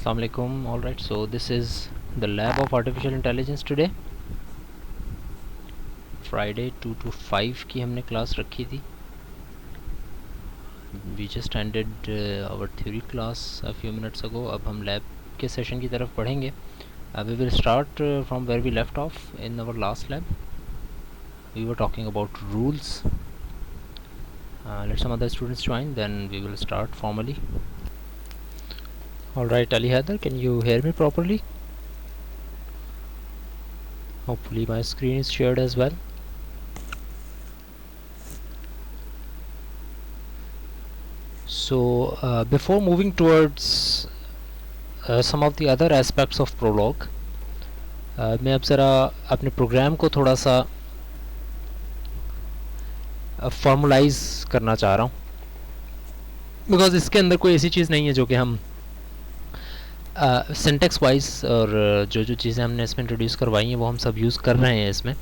Assalamu alaikum. All right, so this is the lab of artificial intelligence today. Friday 2 to 5 की हमने class रखी थी. We just ended our theory class a few minutes ago. अब हम lab के session की तरफ बढ़ेंगे. We will start from where we left off in our last lab. We were talking about rules. Let some other students join, then we will start formally. All right, Ali Haider, can you hear me properly? Hopefully my screen is shared as well. So before moving towards some of the other aspects of prologue, मैं अब ज़रा अपने programme को थोड़ा सा formalise करना चाह रहा हूँ, बिकॉज इसके अंदर कोई ऐसी चीज़ नहीं है जो कि हम सिंटेक्स वाइज और जो चीज़ें हमने इसमें इंट्रोड्यूस करवाई हैं वो हम सब यूज़ कर रहे हैं इसमें.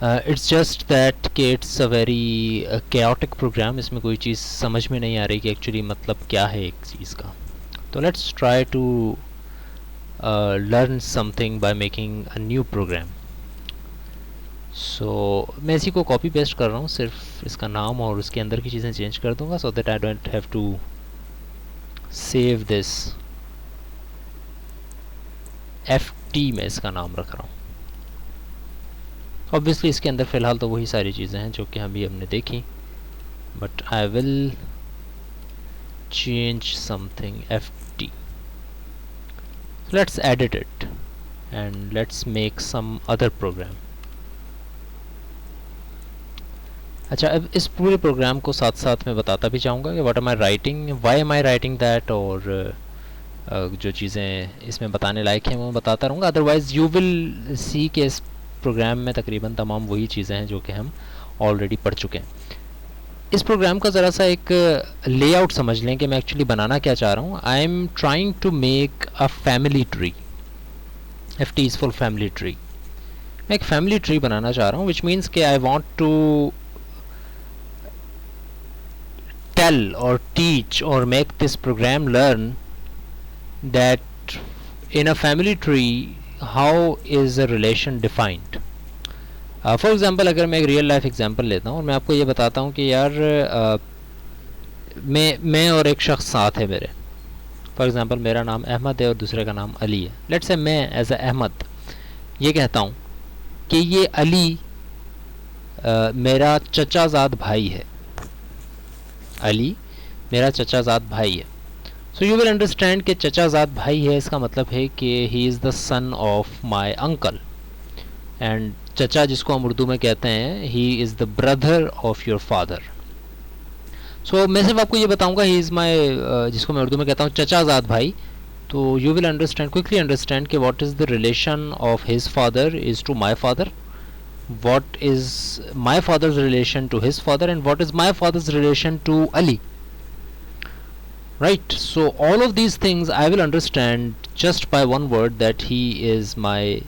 इट्स जस्ट दैट कि it's a very chaotic program. इसमें कोई चीज़ समझ में नहीं आ रही कि एक्चुअली मतलब क्या है एक चीज़ का. तो let's try to learn something by making a new program. So मैं इसी को कॉपी पेस्ट कर रहा हूँ, सिर्फ इसका नाम और उसके अंदर की चीज़ें चेंज कर दूँगा so that I don't have to save this. FT में इसका नाम रख रहा हूँ. Obviously इसके अंदर फ़िलहाल तो वही सारी चीज़ें हैं जो कि हमने देखी, but I will change something. FT. Let's edit it and let's make some other program. अच्छा, अब इस पूरे प्रोग्राम को साथ साथ मैं बताता भी चाहूँगा कि what am I writing, why am I writing that, और जो चीज़ें इसमें बताने लायक हैं वो मैं बताता रहूँगा. अदरवाइज़ यू विल सी कि इस प्रोग्राम में तकरीबन तमाम वही चीज़ें हैं जो कि हम ऑलरेडी पढ़ चुके हैं. इस प्रोग्राम का ज़रा सा एक लेआउट समझ लें कि मैं एक्चुअली बनाना क्या चाह रहा हूँ. I am trying to make a family tree. FT is for family tree. मैं एक फैमिली ट्री बनाना चाह रहा हूँ, विच मीन्स कि आई वॉन्ट टू टेल और टीच और make this program learn that in a family tree how is a relation defined. For example अगर मैं एक रियल लाइफ एग्जांपल लेता हूँ और मैं आपको ये बताता हूँ कि यार मैं और एक शख्स साथ है मेरे. फॉर एग्ज़ाम्पल मेरा नाम अहमद है और दूसरे का नाम अली है. लेट्स से मैं एज अ अहमद ये कहता हूँ कि ये अली मेरा चचाज़ाद भाई है. अली मेरा चचाज़ाद भाई है. सो यू विल अंडरस्टैंड कि चचाज़ाद भाई है इसका मतलब है कि he is the son of my uncle. And चचा जिसको हम उर्दू में कहते हैं, he is the brother of your father. So मैं सिर्फ आपको ये बताऊंगा ही इज़ माई, जिसको मैं उर्दू में कहता हूँ चचाज़ाद भाई. तो you will understand, quickly understand कि what is the relation of his father is to my father, what is my father's relation to his father, and what is my father's relation to Ali. Right, so all of these things I will understand just by one word, that he is my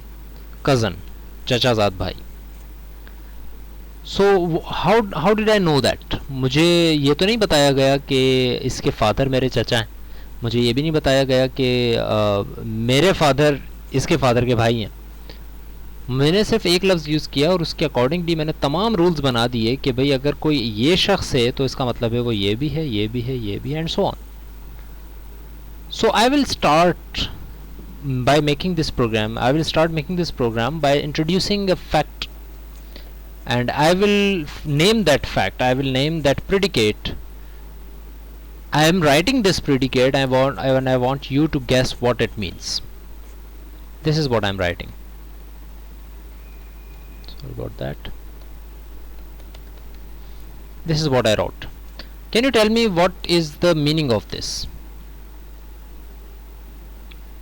cousin, चचाज़ाद भाई. So how did I know that? मुझे ये तो नहीं बताया गया कि इसके father मेरे चचा हैं. मुझे ये भी नहीं बताया गया कि मेरे फादर इसके फादर के भाई हैं. मैंने सिर्फ एक लफ्ज़ यूज़ किया और उसके अकॉर्डिंगली मैंने तमाम रूल्स बना दिए कि भाई अगर कोई ये शख्स है तो इसका मतलब है वो ये भी है, ये भी है, ये भी है, and so on. So I will start by making this program. I will start making this program by introducing a fact, and I will name that fact, I will name that predicate. I am writing this predicate. I want you to guess what it means. This is what I am writing. Sorry about that. This is what I wrote. Can you tell me what is the meaning of this?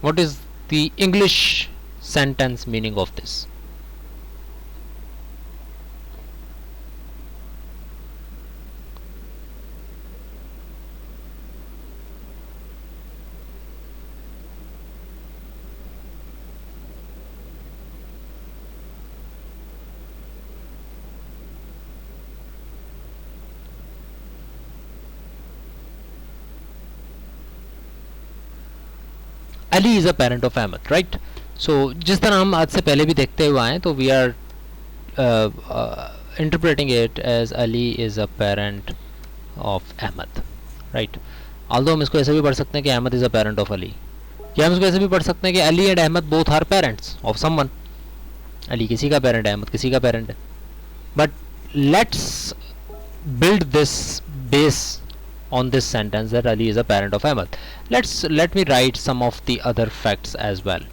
What is the English sentence meaning of this? Ali is a parent of Ahmad, right. So जिस तरह हम आज से पहले भी देखते हुए आए, तो we are interpreting it as Ali is a parent of Ahmad, right. Although हम इसको ऐसे भी पढ़ सकते हैं कि Ahmad is a parent of Ali, या हम इसको ऐसे भी पढ़ सकते हैं कि Ali and Ahmad both are parents of someone. Ali किसी का पेरेंट है, अहमद किसी का पेरेंट है. But let's build this base on this sentence that Ali is a parent of Ahmad. Let me write some of the other facts as well.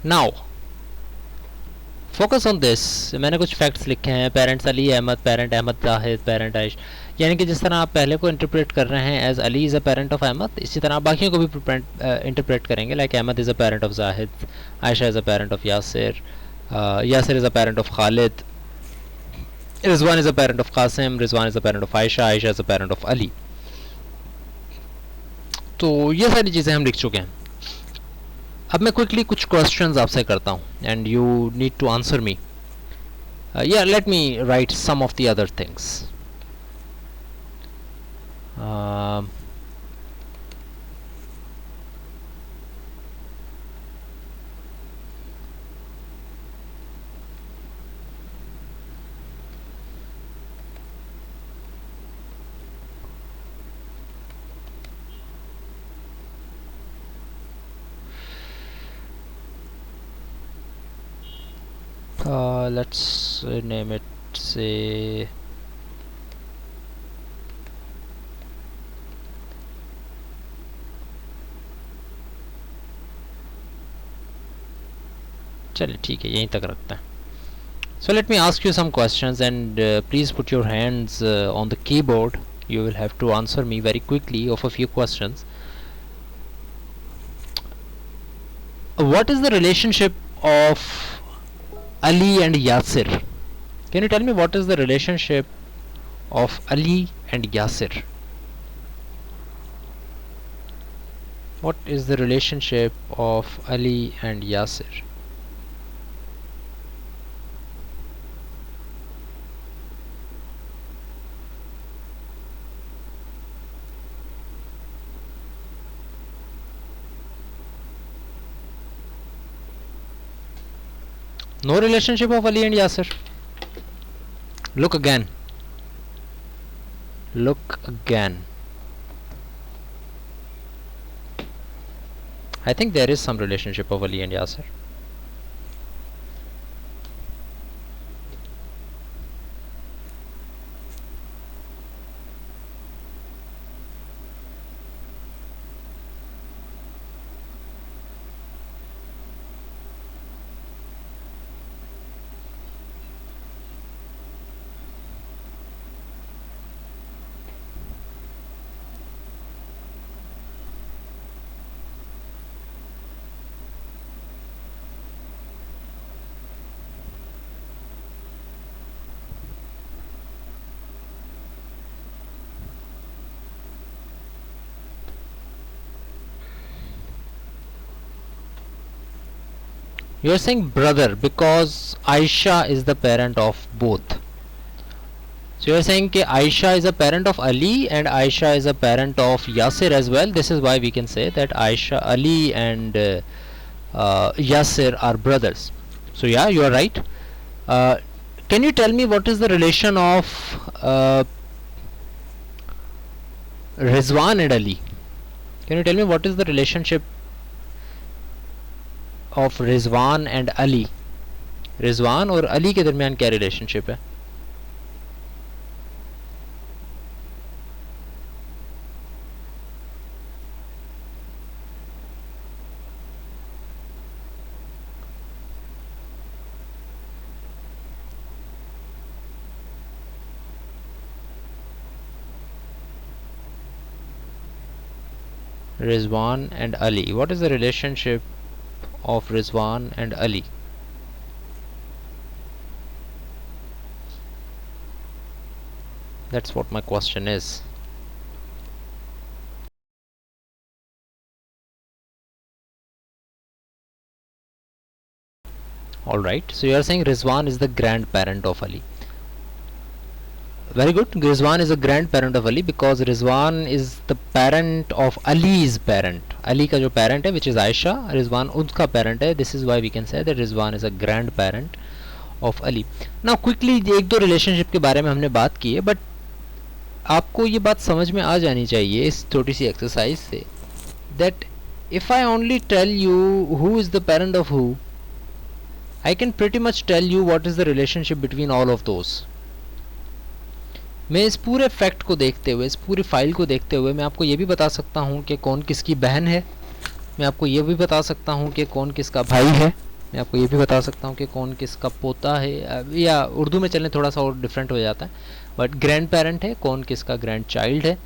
Now focus on this. मैंने कुछ facts लिखे हैं. Parents Ali Ahmad, parent Ahmad Zahid, parent Ayesha. यानी कि जिस तरह आप पहले को इंटरप्रेट कर रहे हैं as Ali is a parent of Ahmed, इसी तरह आप बाकियों को भी इंटरप्रेट करेंगे. Like Ahmed is a parent of Zahid, Ayesha is a parent of Yasir, Yasir is a parent of Khalid, Rizwan is a parent of Qasim, Rizwan is a parent of Ayesha, Ayesha is a parent of Ali. तो ये सारी चीज़ें हम लिख चुके हैं. अब मैं क्विकली कुछ क्वेश्चंस आपसे करता हूँ and you need to answer me. Yeah, let me write some of the other things. Let's name it, say, चलिए ठीक है, यहीं तक रखते हैं. So let me ask you some questions and please put your hands on the keyboard. You will have to answer me very quickly of a few questions. What is the relationship of Ali and Yasir? Can you tell me what is the relationship of Ali and Yasir? What is the relationship of Ali and Yasir? No relationship of Ali and Yasir. Look again. Look again. I think there is some relationship of Ali and Yasir. You are saying brother because Aisha is the parent of both. So you are saying that Aisha is a parent of Ali and Aisha is a parent of Yasir as well. This is why we can say that Aisha, Ali and Yasir are brothers. So yeah, you are right. Can you tell me what is the relation of Rizwan and Ali. Can you tell me what is the relationship of Rizwan and Ali? Rizwan और अली के दरमियान क्या relationship है? Rizwan and Ali. What is the relationship of Rizwan and Ali? That's what my question is. Alright, so you are saying Rizwan is the grandparent of Ali. Very good. Rizwan is a grandparent of Ali because Rizwan is the parent of Ali's parent. Ali का जो parent है, which is Aisha, Rizwan उसका parent है. This is why we can say that Rizwan is a grandparent of Ali. Now quickly एक दो relationship के बारे में हमने बात की है, but आपको ये बात समझ में आ जानी चाहिए इस छोटी सी एक्सरसाइज से that if I only tell you who is the parent of who, I can pretty much tell you what is the relationship between all of those. मैं इस पूरे फैक्ट को देखते हुए, इस पूरी फाइल को देखते हुए मैं आपको ये भी बता सकता हूँ कि कौन किसकी बहन है, मैं आपको ये भी बता सकता हूँ कि कौन किसका भाई है, मैं आपको ये भी बता सकता हूँ कि कौन किसका पोता है, या उर्दू में चलने थोड़ा सा और डिफरेंट हो जाता है, बट ग्रैंड पेरेंट है, कौन किसका ग्रैंड चाइल्ड है,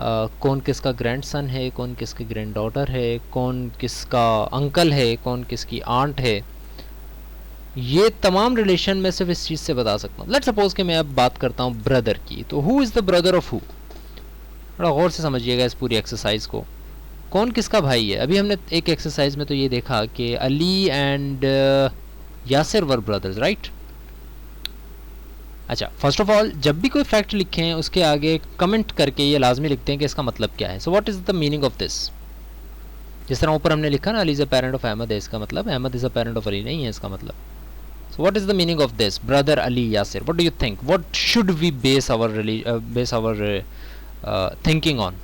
कौन किसका ग्रैंड सन है, कौन किसकी ग्रैंड डॉटर है, कौन किसका अंकल है, कौन किसकी आंट है. ये तमाम रिलेशन मैं सिर्फ इस चीज़ से बता सकता हूँ. लेट्स सपोज कि मैं अब बात करता हूँ ब्रदर की, तो who is the brother of who. थोड़ा गौर से समझिएगा इस पूरी एक्सरसाइज को. कौन किसका भाई है? अभी हमने एक एक्सरसाइज में तो ये देखा कि Ali and Yasir were brothers, right. अच्छा, फर्स्ट ऑफ ऑल जब भी कोई फैक्ट लिखें उसके आगे कमेंट करके ये लाजमी लिखते हैं कि इसका मतलब क्या है. So what is the meaning of this. जिस तरह ऊपर हमने लिखा ना, Ali is a parent of Ahmed है, इसका मतलब Ahmed is a parent of Ali नहीं है इसका मतलब. So what is the meaning of this, brother Ali Yasir? What do you think? What should we base our thinking on?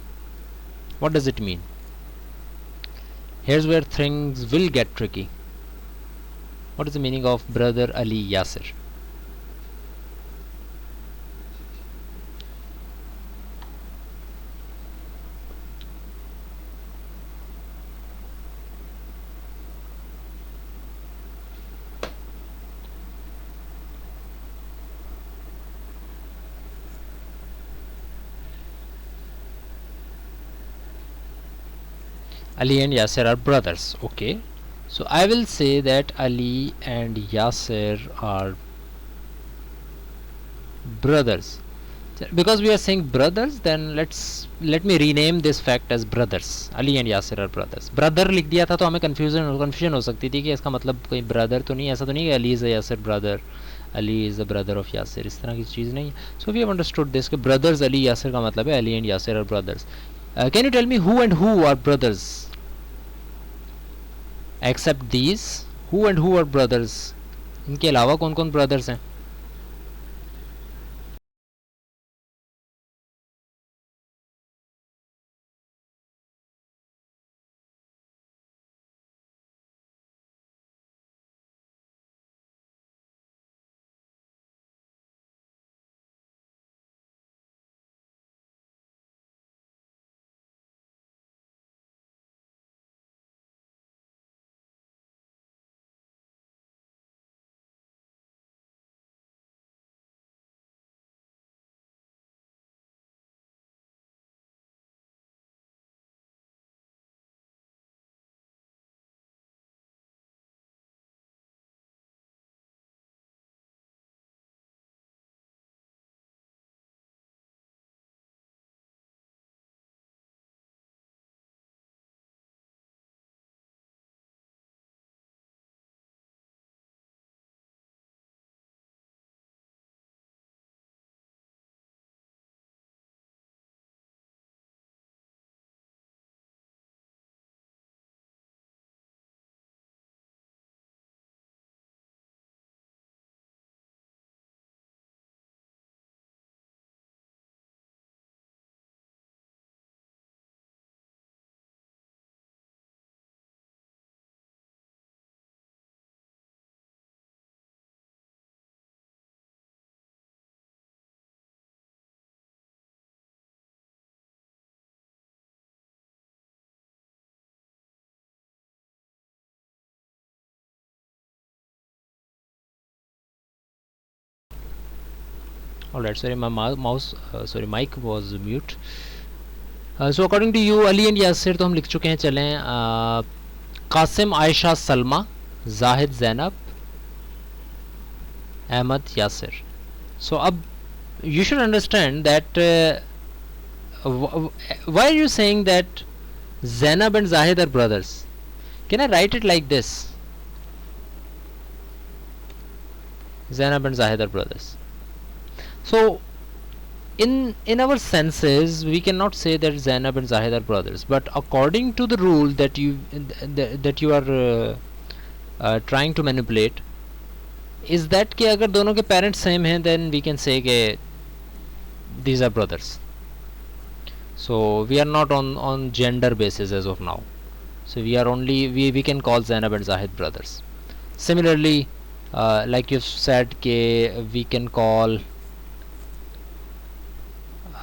What does it mean? Here's where things will get tricky. What is the meaning of brother Ali Yasir? Ali and Yasir are brothers. Okay. So I will say that Ali and Yasir are brothers. Because we are saying brothers, then let me rename this fact as brothers. Ali and Yasir are brothers. Brother लिख दिया था तो हमें confusion हो सकती थी कि इसका मतलब कोई brother तो नहीं, ऐसा तो नहीं कि Ali is a Yasir brother, Ali is the brother of Yasir, इस तरह की चीज़ नहीं. So we have understood this कि brothers Ali Yasir का मतलब है Ali and Yasir are brothers. Can you tell me who and who are brothers? Except these, who and who are brothers? इनके अलावा कौन कौन brothers हैं? Alright, sorry, my mouse, sorry, mic was mute. So according to you, Ali and Yasir तो हम लिख चुके हैं. चलें कासिम, आयशा, सलमा, जाहिद, ज़ैनब, अहमद, यासिर. So अब you should understand that why are you saying that Zainab and Zahid are brothers? Can I write it like this? Zainab and Zahid are brothers. So in our senses we cannot say that Zainab and Zahid are brothers, but according to the rule that you are trying to manipulate, is that कि अगर दोनों के parents same हैं, then we can say कि these are brothers. So we are not on gender basis as of now. So we are only we can call Zainab and Zahid brothers. Similarly, like you said कि we can call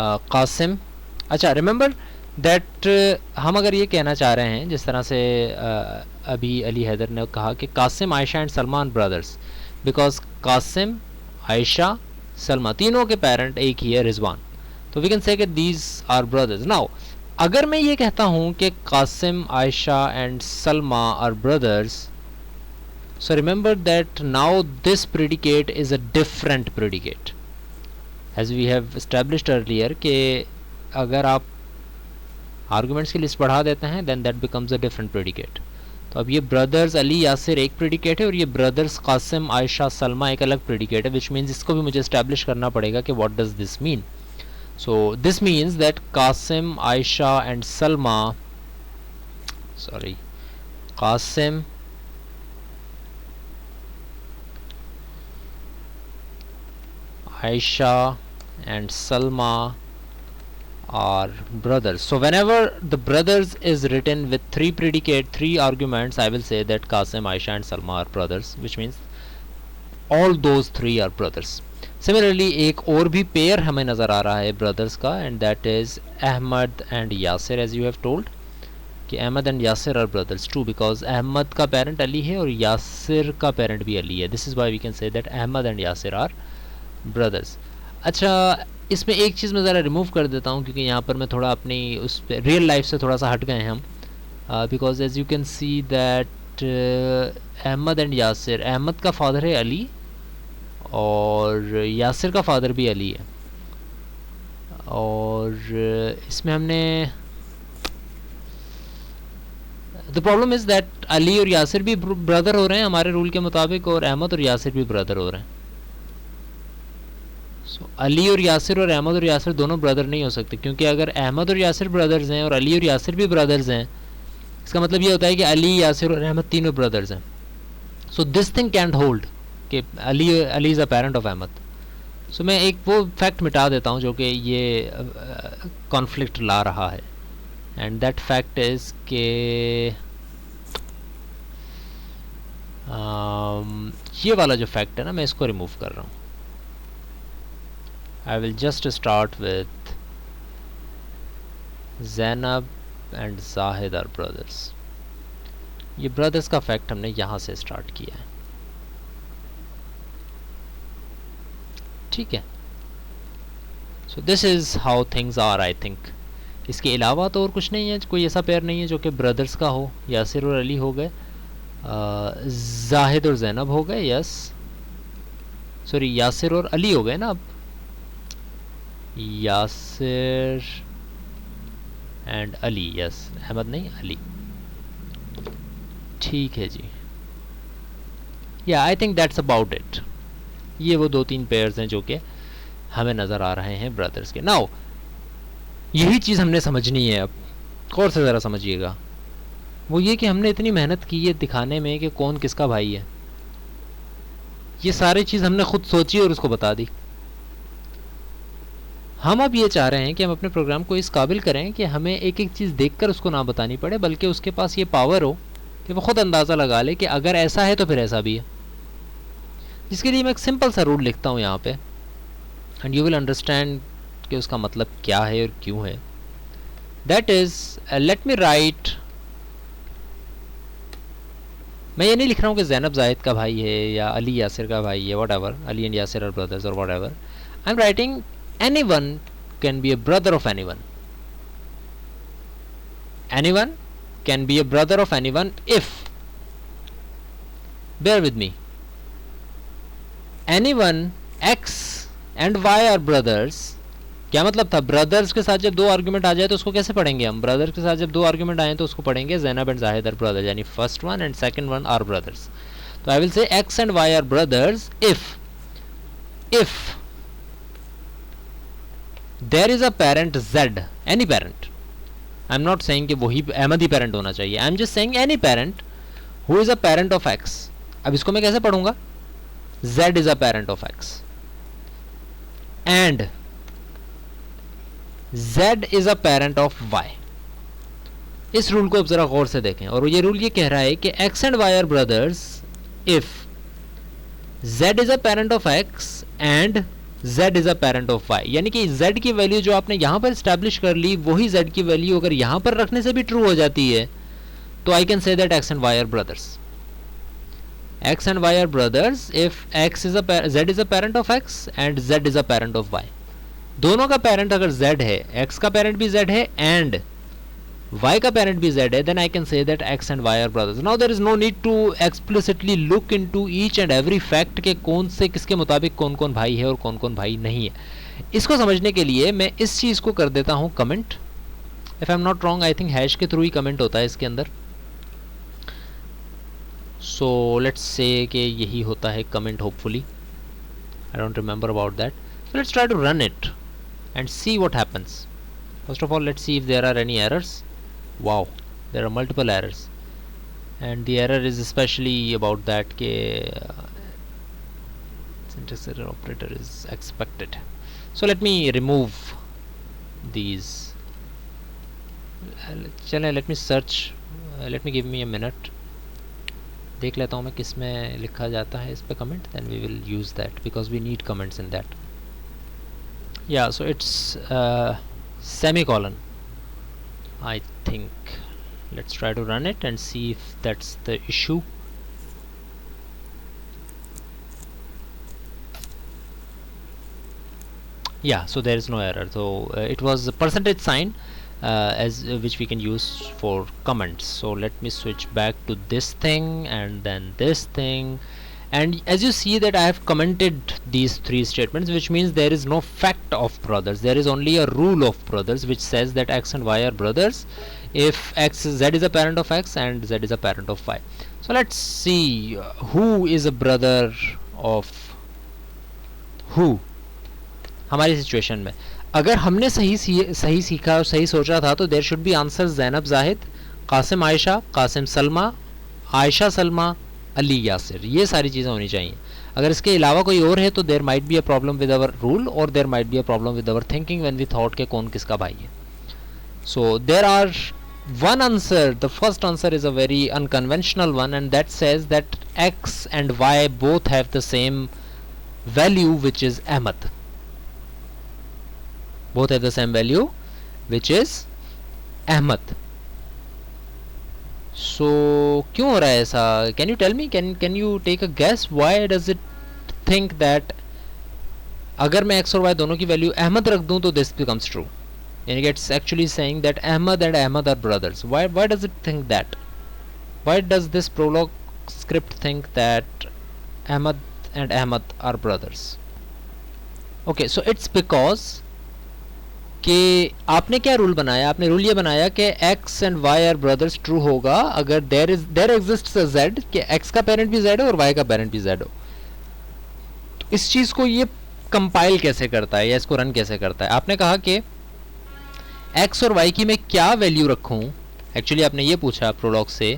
Qasim. अच्छा, remember that हम अगर ये कहना चाह रहे हैं जिस तरह से अभी अली हैदर ने कहा कि Qasim, Ayesha and Salman brothers, because Qasim, Ayesha, Salma तीनों के पेरेंट एक ही है, रिजवान. तो वी कैन से कि दीज आर ब्रदर्स. नाउ अगर मैं ये कहता हूँ कि Qasim, Ayesha and Salma are brothers, so remember that now this predicate is a different predicate, as we have established earlier कि अगर आप आर्गुमेंट्स की लिस्ट बढ़ा देते हैं then that becomes a different predicate. तो अब ये ब्रदर्स अली यासिर एक प्रेडिकेट है और ये ब्रदर्स कासिम, आयशा, सलमा एक अलग प्रेडिकेट है, which means इसको भी मुझे एस्टैब्लिश करना पड़ेगा कि what does this mean. So this means that Qasim, Ayesha and Salma, sorry, Qasim, Aisha and Salma are brothers. So whenever the brothers is written with three arguments, I will say that Qasim, Aisha and Salma are brothers, which means all those three are brothers. Similarly, एक और भी pair हमें नज़र आ रहा है brothers का, and that is Ahmad and Yasir, as you have told कि Ahmad and Yasir are brothers too, because Ahmad का parent Ali है और Yasir का parent भी Ali है. This is why we can say that Ahmad and Yasir are brothers. अच्छा, इसमें एक चीज़ मैं ज़रा रिमूव कर देता हूँ क्योंकि यहाँ पर मैं थोड़ा अपनी उस पर रियल लाइफ से थोड़ा सा हट गए हैं हम, because as you can see that Ahmed and Yasir, Ahmed का फादर है अली और यासिर का फादर भी अली है, और इसमें हमने the problem is that Ali और यासिर भी ब्रदर हो रहे हैं हमारे रूल के मुताबिक और अहमद और यासिर भी ब्रदर हो रहे हैं. अली और यासिर और अहमद और यासिर दोनों ब्रदर नहीं हो सकते, क्योंकि अगर अहमद और यासिर ब्रदर्स हैं और अली और यासिर भी ब्रदर्स हैं, इसका मतलब ये होता है कि अली, यासिर और अहमद तीनों ब्रदर्स हैं. So this thing can't hold कि Ali is a parent of Ahmad. So मैं एक वो फैक्ट मिटा देता हूँ जो कि ये कॉन्फ्लिक्ट ला रहा है, एंड दैट फैक्ट इज़ के ये वाला जो फैक्ट है ना, मैं इसको रिमूव कर रहा हूँ. I will just start with Zainab and Zahid are brothers. ये brothers का फैक्ट हमने यहाँ से स्टार्ट किया है, ठीक है. So this is how things are, I think. इसके अलावा तो और कुछ नहीं है, कोई ऐसा पेयर नहीं है जो कि ब्रदर्स का हो. यासिर और अली हो गए, जाहिद और ज़ैनब हो गए, यस, सॉरी यासिर और अली हो गए ना. अब यासिर एंड अली, यस, अहमद नहीं, अली, ठीक है जी. या I think that's about it. ये वो दो तीन पेयर्स हैं जो कि हमें नज़र आ रहे हैं ब्रदर्स के. नाउ यही चीज़ हमने समझनी है. अब और से ज़रा समझिएगा, वो ये कि हमने इतनी मेहनत की है दिखाने में कि कौन किसका भाई है. ये सारी चीज़ हमने खुद सोची और उसको बता दी. हम अब ये चाह रहे हैं कि हम अपने प्रोग्राम को इस काबिल करें कि हमें एक एक चीज़ देखकर उसको ना बतानी पड़े, बल्कि उसके पास ये पावर हो कि वो ख़ुद अंदाज़ा लगा ले कि अगर ऐसा है तो फिर ऐसा भी है. जिसके लिए मैं एक सिंपल सा रूल लिखता हूँ यहाँ पे, एंड यू विल अंडरस्टैंड कि उसका मतलब क्या है और क्यों है. That is, let me right, मैं ये नहीं लिख रहा हूँ कि ज़ैनब जाहिद का भाई है या अली यासिर का भाई है, whatever, Ali and Yasir are brothers और whatever. I am writing anyone can be a brother of anyone. Anyone can be a brother of anyone if, bear with me, anyone x and y are brothers. क्या मतलब था? Brothers के साथ जब दो argument आ जाए तो उसको कैसे पढ़ेंगे हम? ब्रदर्स के साथ जब दो आर्ग्यूमेंट आए तो उसको पढ़ेंगे Zainab and Zahid are brothers, यानी first one and second one are brothers. तो I will say x and Y are brothers if there is a parent z, any parent. I am not saying कि वही Ahmadi parent होना चाहिए. I am just saying any parent who is a parent of x. अब इसको मैं कैसे पढ़ूंगा? z is a parent of x and z is a parent of y. इस रूल को अब जरा गौर से देखें, और ये रूल ये कह रहा है कि x and y are brothers if z is a parent of x and z is a parent of y. यानी कि z की वैल्यू जो आपने यहां पर स्टैब्लिश कर ली वही z की वैल्यू अगर यहां पर रखने से भी ट्रू हो जाती है तो I can say that x and y are brothers. x and y are brothers if x is a z is a parent of x and z is a parent of y. दोनों का parent अगर z है, x का parent भी z है and y का parent भी z है, then I can say that x and y are brothers. Now there is no need to explicitly look into each and every fact के कौन से किसके मुताबिक कौन कौन भाई है और कौन कौन भाई नहीं है. इसको समझने के लिए मैं इस चीज़ को कर देता हूँ comment. If I am not wrong I think hash के थ्रू ही कमेंट होता है इसके अंदर. सो लेट्स से कि यही होता है comment hopefully. I don't remember about that. So let's try to run it and see what happens. First of all, let's see if there are any errors. Wow, there are multiple errors, and the error is especially about that ke syntax error operator is expected. So let me remove these. चलें, let me search. Let me give me a minute. देख लेता हूँ मैं किस में लिखा जाता है इस पे comment. Then we will use that because we need comments in that. Yeah, so it's semicolon, I think. Let's try to run it and see if that's the issue. Yeah, so there is no error. So it was a percentage sign as which we can use for comments. So let me switch back to this thing and then this thing. And as you see that I have commented these three statements, which means there is no fact of brothers. There is only a rule of brothers which says that x and y are brothers if z is a parent of x and z is a parent of y. So let's see who is a brother of who. हमारी situation में अगर हमने सही सीखा और सही सोचा था तो there should be answer Zainab Zahid, Qasim Ayesha, Qasim Salma, Ayesha Salma, Ali Yasir. ये सारी चीज़ें होनी चाहिए. अगर इसके अलावा कोई और है तो there might be a problem with our rule और there might be a problem with our thinking when we thought के कौन किसका भाई है. So there are one answer. The first answer is a very unconventional one and that says that x and y both have the same value which is Ahmad. Both have the same value which is Ahmad. So क्यों हो रहा है ऐसा? Can you tell me? Can you take a guess? Why does it think that अगर मैं x और y दोनों की वैल्यू अहमद रख दूं तो this becomes true? यानी कि it's actually saying that Ahmad and Ahmad are brothers. Why does it think that? Why does this prologue script think that Ahmad and Ahmad are brothers? Okay, so it's because कि आपने क्या rule बनाया? आपने rule ये बनाया कि x and y are brothers true होगा अगर देयर एग्जिस्ट्स अ z, कि x का पेरेंट भी z हो और y का पेरेंट भी z हो. तो इस चीज़ को ये कंपाइल कैसे करता है या इसको रन कैसे करता है? आपने कहा कि x और y की मैं क्या वैल्यू रखूं. एक्चुअली आपने ये पूछा प्रोलॉग से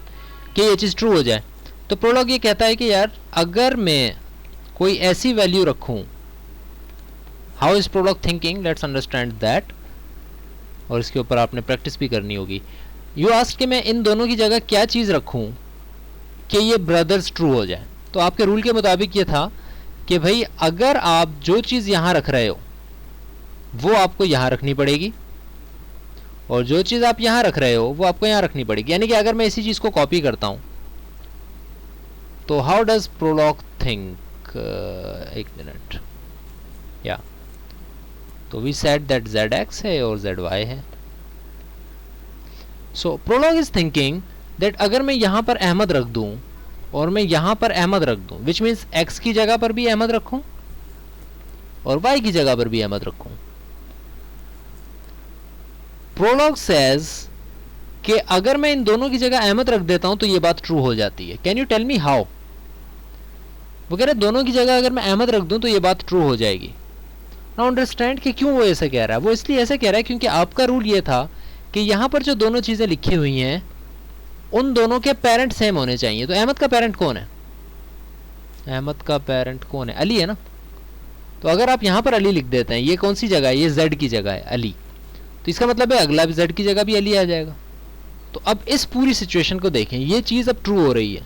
कि ये चीज़ ट्रू हो जाए. तो प्रोलॉग ये कहता है कि यार अगर मैं कोई ऐसी वैल्यू रखूं, how is Prolog thinking, let's understand that. और इसके ऊपर आपने प्रैक्टिस भी करनी होगी. यू आस्क कि मैं इन दोनों की जगह क्या चीज़ रखूं कि ये ब्रदर्स ट्रू हो जाए. तो आपके रूल के मुताबिक ये था कि भाई अगर आप जो चीज़ यहाँ रख रहे हो वो आपको यहाँ रखनी पड़ेगी और जो चीज़ आप यहाँ रख रहे हो वो आपको यहाँ रखनी पड़ेगी. यानी कि अगर मैं इसी चीज़ को कॉपी करता हूँ तो हाउ डज प्रोलॉग थिंक. एक मिनट. या तो वी सेड दैट ZX है और ZY है. सो प्रोलॉग इज थिंकिंग दैट अगर मैं यहाँ पर अहमद रख दूँ और मैं यहाँ पर अहमद रख दूँ, विच मीन्स X की जगह पर भी अहमद रखूँ और Y की जगह पर भी अहमद रखूँ. प्रोलॉग सेज कि अगर मैं इन दोनों की जगह अहमद रख देता हूं तो ये बात ट्रू हो जाती है. Can you tell me how? वो कह रहे दोनों की जगह अगर मैं अहमद रख दूं तो ये बात ट्रू हो जाएगी. नाउ अंडरस्टैंड कि क्यों वो ऐसा कह रहा है. वो इसलिए ऐसा कह रहा है क्योंकि आपका रूल ये था कि यहां पर जो दोनों चीजें लिखी हुई हैं उन दोनों के पेरेंट सेम होने चाहिए. तो अहमद का पेरेंट कौन है? अहमद का पेरेंट कौन है? अली है ना. तो अगर आप यहां पर अली लिख देते हैं, ये कौन सी जगह है? ये Z की जगह है अली. तो इसका मतलब है अगला भी Z की जगह भी अली आ जाएगा. तो अब इस पूरी सिचुएशन को देखें, ये चीज अब ट्रू हो रही है.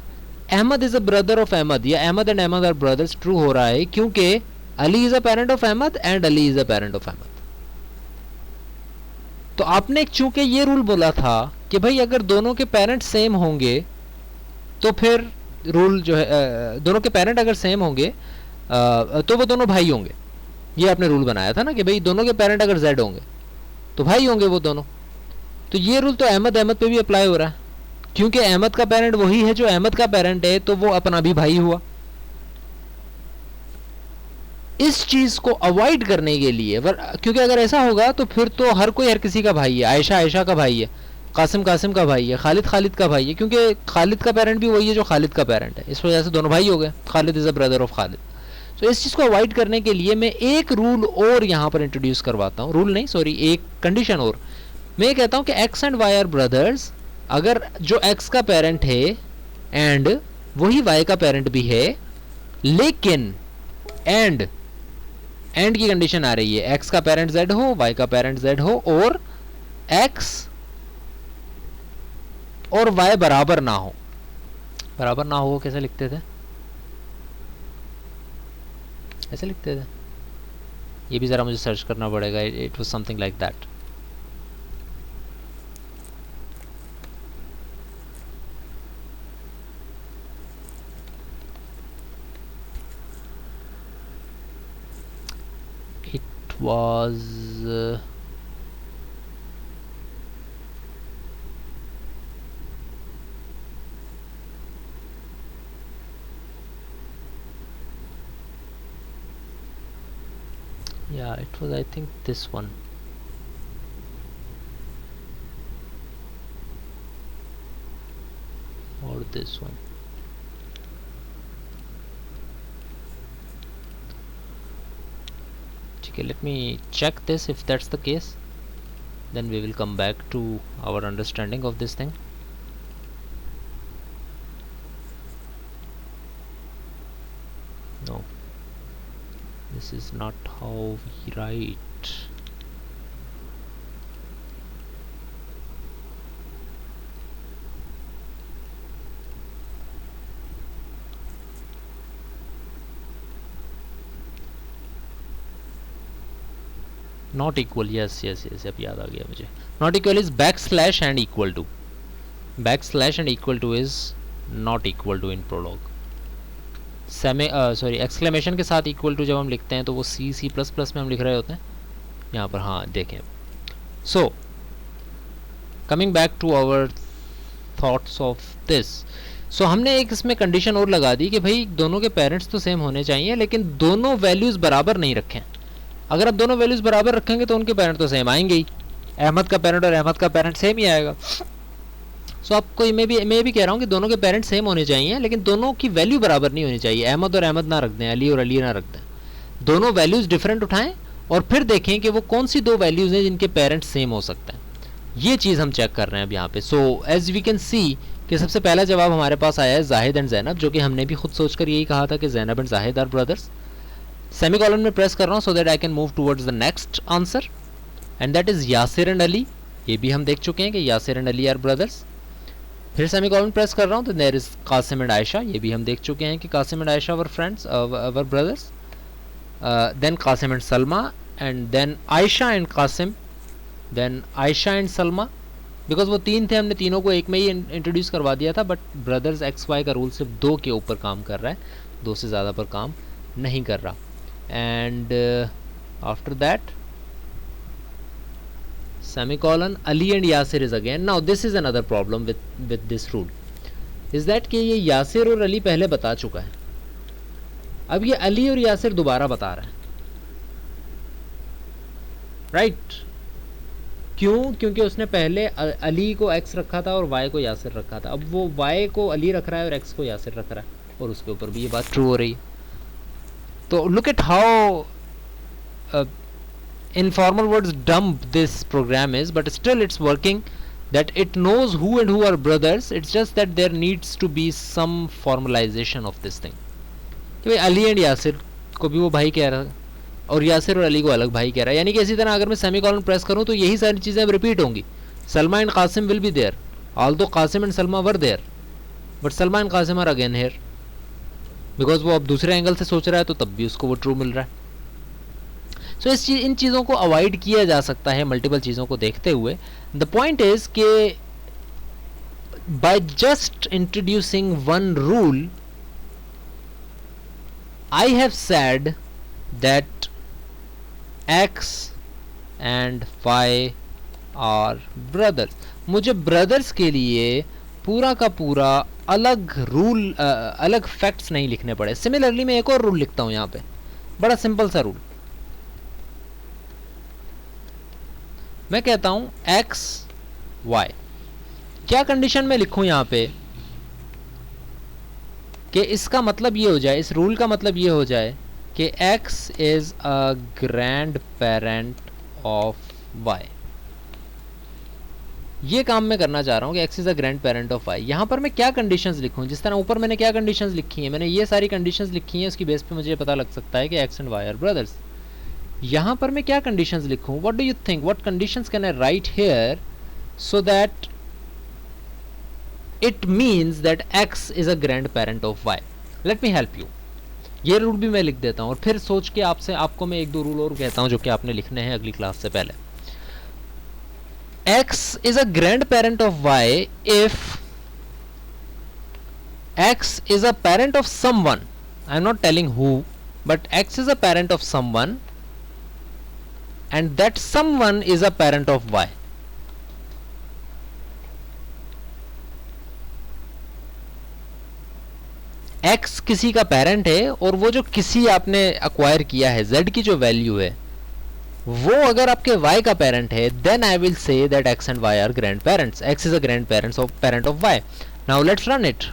Ahmad is a brother of Ahmad या Ahmad and Ahmad are brothers true हो रहा है क्योंकि Ali is a parent of Ahmad and Ali is a parent of Ahmad. तो आपने चूंकि ये रूल बोला था कि भाई अगर दोनों के पेरेंट सेम होंगे तो फिर रूल जो है दोनों के पेरेंट अगर सेम होंगे तो वो दोनों भाई होंगे. ये आपने रूल बनाया था ना कि भाई दोनों के पेरेंट अगर Z होंगे तो भाई होंगे वो दोनों. तो ये रूल तो अहमद पे भी अप्लाई हो रहा है क्योंकि अहमद का पेरेंट वही है जो अहमद का पेरेंट है, तो वो अपना भी भाई हुआ. इस चीज को अवॉइड करने के लिए, क्योंकि अगर ऐसा होगा तो फिर तो हर कोई हर किसी का भाई है. आयशा का भाई है, कासिम का भाई है, खालिद का भाई है, क्योंकि खालिद का पेरेंट भी वही है जो खालिद का पेरेंट है. इस वजह से दोनों भाई हो गए. Khalid is a brother of Khalid. तो इस चीज को अवॉइड करने के लिए मैं एक रूल और यहां पर इंट्रोड्यूस करवाता हूं. रूल नहीं, सॉरी, एक कंडीशन और. मैं कहता हूं कि X and Y are brothers अगर जो X का पेरेंट है एंड वही Y का पेरेंट भी है, लेकिन एंड की कंडीशन आ रही है X का पेरेंट Z हो, Y का पेरेंट Z हो और X और Y बराबर ना हो. बराबर ना हो कैसे लिखते थे? ऐसे लिखते थे. ये भी जरा मुझे सर्च करना पड़ेगा. It was something like that. It was yeah, it was, I think, this one. Or this one. Okay, let me check this. If that's the case, then we will come back to our understanding of this thing. No, this is not how we write. Not equal, yes, अब याद आ गया मुझे. Not equal is backslash and equal to. Backslash and equal to is not equal to in Prolog. Sorry, exclamation के साथ equal to जब हम लिखते हैं तो वो C++ में हम लिख रहे होते हैं. यहाँ पर हाँ देखें. So coming back to our thoughts of this. So हमने एक इसमें कंडीशन और लगा दी कि भाई दोनों के पेरेंट्स तो सेम होने चाहिए लेकिन दोनों वैल्यूज़ बराबर नहीं रखें. अगर आप दोनों वैल्यूज़ बराबर रखेंगे तो उनके पेरेंट तो सेम आएंगे ही. अहमद का पेरेंट और अहमद का पेरेंट सेम ही आएगा. सो आपको मैं भी कह रहा हूँ कि दोनों के पेरेंट्स सेम होने चाहिए लेकिन दोनों की वैल्यू बराबर नहीं होनी चाहिए. अहमद और अहमद ना रख दें, अली और अली ना रख दें. दोनों वैल्यूज़ डिफरेंट उठाएं और फिर देखें कि वो कौन सी दो वैल्यूज़ हैं जिनके पेरेंट्स सेम हो सकते हैं. ये चीज़ हम चेक कर रहे हैं अब यहाँ पे. So as we can see कि सबसे पहला जवाब हमारे पास आया है जाहिद एंड जैनब, जो कि हमने भी खुद सोचकर यही कहा था कि Zainab and Zahid are brothers. Semicolon में प्रेस कर रहा हूँ so that I can move towards the next answer and that is Yasir and Ali. ये भी हम देख चुके हैं कि Yasir and Ali are brothers. फिर सेमीकोलन प्रेस कर रहा हूँ तो there is Qasim and Ayesha. ये भी हम देख चुके हैं कि Qasim and Ayesha were friends, were brothers. Then Qasim and Salma and then Ayesha and Qasim, then Ayesha and Salma. Because वो तीन थे, हमने तीनों को एक में ही इंट्रोड्यूस करवा दिया था. बट ब्रदर्स XY का रूल सिर्फ 2 के ऊपर काम कर रहा है, 2 से ज़्यादा पर काम नहीं कर रहा. And after that semicolon Ali and Yasir is again. Now this is another problem with this rule is that कि ये यासिर और अली पहले बता चुका है, अब ये अली और यासिर दोबारा बता रहा है, राइट? क्यों? क्योंकि उसने पहले अली को एक्स रखा था और वाई को यासिर रखा था, अब वो वाई को अली रख रहा है और एक्स को यासिर रख रहा है, और उसके ऊपर भी ये बात ट्रू हो रही है. तो look at how informal words dumb this program is, but still it's working, that it knows who and who are brothers. It's just that there needs to be some formalization of this thing कि भाई Ali and Yasir को भी वो भाई कह रहा है और यासिर और अली को अलग भाई कह रहा है. यानी कि इसी तरह अगर मैं सेमीकोलन प्रेस करूं तो यही सारी चीज़ें अब रिपीट होंगी. Salma and Qasim will be there, although Qasim and Salma were there, but Salma and Qasim are again here, because वो अब दूसरे एंगल से सोच रहा है तो तब भी उसको वो ट्रू मिल रहा है. सो इन चीज़ों को अवॉइड किया जा सकता है मल्टीपल चीज़ों को देखते हुए. द पॉइंट इज के by just introducing one rule I have said that X and Y are brothers. मुझे ब्रदर्स के लिए पूरा का पूरा अलग रूल अलग फैक्ट्स नहीं लिखने पड़े. सिमिलरली मैं एक और रूल लिखता हूं यहाँ पे, बड़ा सिंपल सा रूल. मैं कहता हूं एक्स वाई. क्या कंडीशन में लिखूं यहां पे कि इसका मतलब ये हो जाए, इस रूल का मतलब ये हो जाए कि X is a grand parent of Y. ये काम मैं करना चाह रहा हूं कि X is a grand parent of Y. यहां पर मैं क्या कंडीशंस लिखूं? जिस तरह ऊपर मैंने क्या कंडीशंस लिखी हैं, मैंने ये सारी कंडीशंस लिखी हैं, उसकी बेस पे मुझे पता लग सकता है कि X and Y are brothers. यहाँ पर मैं क्या कंडीशंस लिखूं? What do you think, what conditions can I write here so that it means that X is a grand parent of Y? Let me help you. ये rule भी मैं लिख देता हूँ और फिर सोच के आपको मैं एक दो रूल और कहता हूँ जो कि आपने लिखने हैं अगली क्लास से पहले. X is a grand parent of Y if X is a parent of someone. I am not telling who, but X is a parent of someone and that someone is a parent of y. x किसी का parent है और वो जो किसी आपने acquire किया है, z की जो वैल्यू है वो अगर आपके y का पेरेंट है, then I will say that x and y are grandparents. x is a grandparents of parent of y. Now let's run it.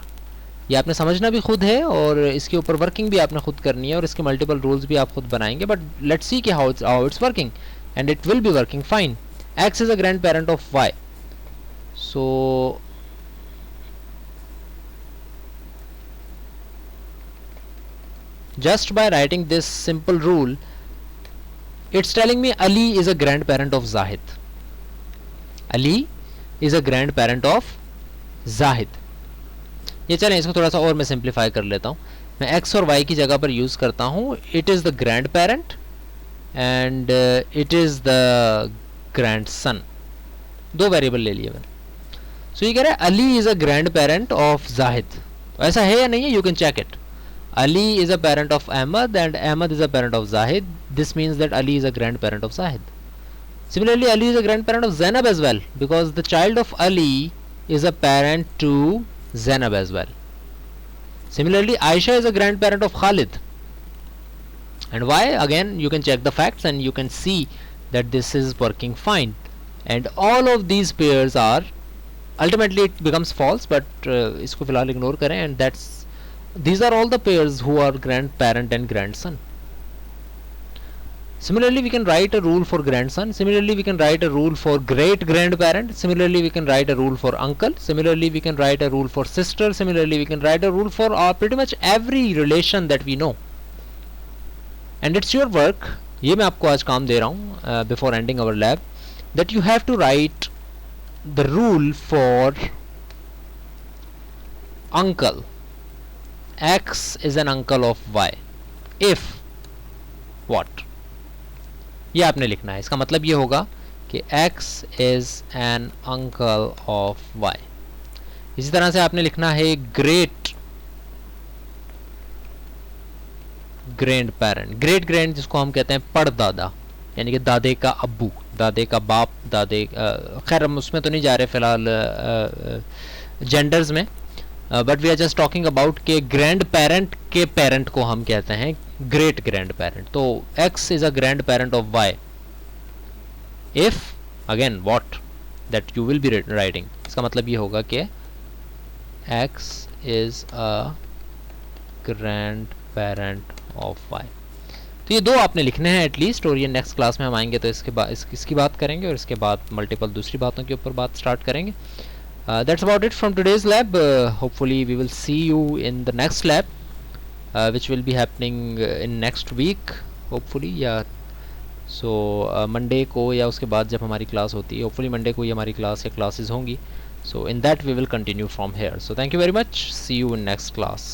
ये आपने समझना भी खुद है और इसके ऊपर वर्किंग भी आपने खुद करनी है और इसके मल्टीपल रूल्स भी आप खुद बनाएंगे. बट लेट्स सी कि how it's working, and it will be working fine. X is a grandparent of y. So just by writing this simple rule, it's telling me Ali is a grandparent of Zahid. Ali is a grandparent of Zahid. ये चलें इसको थोड़ा सा और मैं simplify कर लेता हूँ. मैं x और y की जगह पर यूज़ करता हूँ it is the grandparent and it is the grandson. दो वेरिएबल ले लिए मैंने. सो ये कह रहा है Ali is a grand parent of Zahid. ऐसा है या नहीं है? You can check it. Ali is a parent of Ahmad and Ahmed is a parent of Zahid. This means that Ali is a grand parent of Zahid. Similarly, Ali is a grandparent of Zainab as well because the child of Ali is a parent to Zainab as well. Similarly, Aisha is a grandparent of Khalid. And why? Again, you can check the facts and you can see that this is working fine. And all of these pairs are ultimately it becomes false, but इसको फिलहाल ignore करें. And these are all the pairs who are grandparent and grandson. Similarly, we can write a rule for grandson. Similarly, we can write a rule for great grandparent. Similarly, we can write a rule for uncle. Similarly, we can write a rule for sister. Similarly, we can write a rule for pretty much every relation that we know. And it's your work. ये मैं आपको आज काम दे रहा हूँ before ending our lab, that you have to write the rule for uncle. X is an uncle of y. If what? ये आपने लिखना है. इसका मतलब ये होगा कि x is an uncle of y. इसी तरह से आपने लिखना है great grand parent. Great grand जिसको हम कहते हैं पड़दादा. यानी कि दादे का अब्बू, दादे का बाप, दादे खैर हम उसमें तो नहीं जा रहे फ़िलहाल जेंडर्स में, but we are just talking about के ग्रैंड पेरेंट के पेरेंट को हम कहते हैं ग्रेट ग्रैंड पेरेंट। तो X is a grand parent of Y if again what that you will be writing, इसका मतलब ये होगा कि X is a grand parent of Y. तो ये दो आपने लिखने हैं एटलीस्ट, और ये नेक्स्ट क्लास में हम आएंगे तो इसके बाद इसकी बात करेंगे, और इसके बाद मल्टीपल दूसरी बातों के ऊपर बात स्टार्ट करेंगे। That's about it from today's lab. Hopefully we will see you in the next lab, which will be happening in next week hopefully, या so मंडे को या उसके बाद जब हमारी क्लास होती है, होपफुली मंडे को ही हमारी क्लास या क्लासेस होंगी, so in that we will continue from here. So thank you very much, see you in next class.